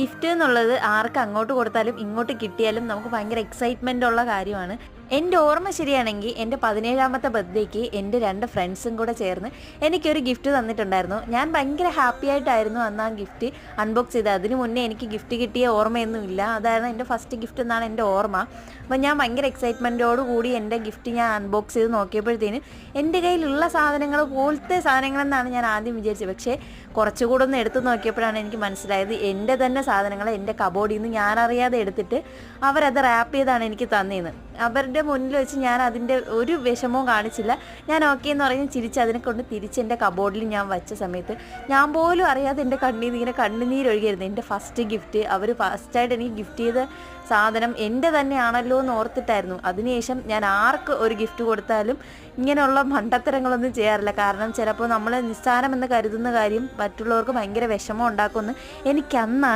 Gift എന്നുള്ളത് ആർക്ക് അങ്ങോട്ട് കൊടുത്താലും ഇങ്ങോട്ട് കിട്ടിയാലും നമുക്ക് ഭയങ്കര എക്സൈറ്റ്മെൻ്റ് ഉള്ള കാര്യമാണ്. എൻ്റെ ഓർമ്മ ശരിയാണെങ്കിൽ എൻ്റെ 17ാമത്തെ ബർത്ത്ഡേക്ക് എൻ്റെ 2 ഫ്രണ്ട്സും കൂടെ ചേർന്ന് എനിക്കൊരു ഗിഫ്റ്റ് തന്നിട്ടുണ്ടായിരുന്നു. ഞാൻ ഭയങ്കര ഹാപ്പി ആയിട്ടായിരുന്നു അന്ന് ആ ഗിഫ്റ്റ് അൺബോക്സ് ചെയ്തത്. അതിന് മുന്നേ എനിക്ക് ഗിഫ്റ്റ് കിട്ടിയ ഓർമ്മയൊന്നുമില്ല. അതായിരുന്നു എൻ്റെ ഫസ്റ്റ് ഗിഫ്റ്റ് എന്നാണ് എൻ്റെ ഓർമ്മ. അപ്പോൾ ഞാൻ ഭയങ്കര എക്സൈറ്റ്മെൻറ്റോടു കൂടി എൻ്റെ ഗിഫ്റ്റ് ഞാൻ അൺബോക്സ് ചെയ്ത് നോക്കിയപ്പോഴത്തേന് എൻ്റെ കയ്യിലുള്ള സാധനങ്ങൾ പോലത്തെ സാധനങ്ങളെന്നാണ് ഞാൻ ആദ്യം വിചാരിച്ചത്. പക്ഷേ കുറച്ചുകൂടെ ഒന്ന് എടുത്തു നോക്കിയപ്പോഴാണ് എനിക്ക് മനസ്സിലായത് എൻ്റെ തന്നെ സാധനങ്ങൾ എൻ്റെ കബോർഡിൽ നിന്ന് ഞാനറിയാതെ എടുത്തിട്ട് അവരത് റാപ്പ് ചെയ്താണ് എനിക്ക് തന്നേന്ന്. അവരുടെ മുന്നിൽ വെച്ച് ഞാൻ അതിൻ്റെ ഒരു വിഷമവും കാണിച്ചില്ല. ഞാൻ ഓക്കെ എന്ന് പറഞ്ഞ് ചിരിച്ച് അതിനെ കൊണ്ട് തിരിച്ച് എൻ്റെ കബോർഡിൽ ഞാൻ വെച്ച സമയത്ത് ഞാൻ പോലും അറിയാതെ എൻ്റെ കണ്ണിൽ നിന്ന് ഇങ്ങനെ കണ്ണുനീരൊഴുകിയായിരുന്നു. എൻ്റെ ഫസ്റ്റ് ഗിഫ്റ്റ് അവർ ഫസ്റ്റായിട്ട് എനിക്ക് ഗിഫ്റ്റ് ചെയ്ത സാധനം എൻ്റെ തന്നെയാണല്ലോ എന്ന് ഓർത്തിട്ടായിരുന്നു. അതിനുശേഷം ഞാൻ ആർക്ക് ഒരു ഗിഫ്റ്റ് കൊടുത്താലും ഇങ്ങനെയുള്ള മണ്ടത്തരങ്ങളൊന്നും ചെയ്യാറില്ല. കാരണം ചിലപ്പോൾ നമ്മൾ നിസ്സാരമെന്ന് കരുതുന്ന കാര്യം മറ്റുള്ളവർക്ക് ഭയങ്കര വിഷമം ഉണ്ടാക്കുമെന്ന് എനിക്കന്നാണ്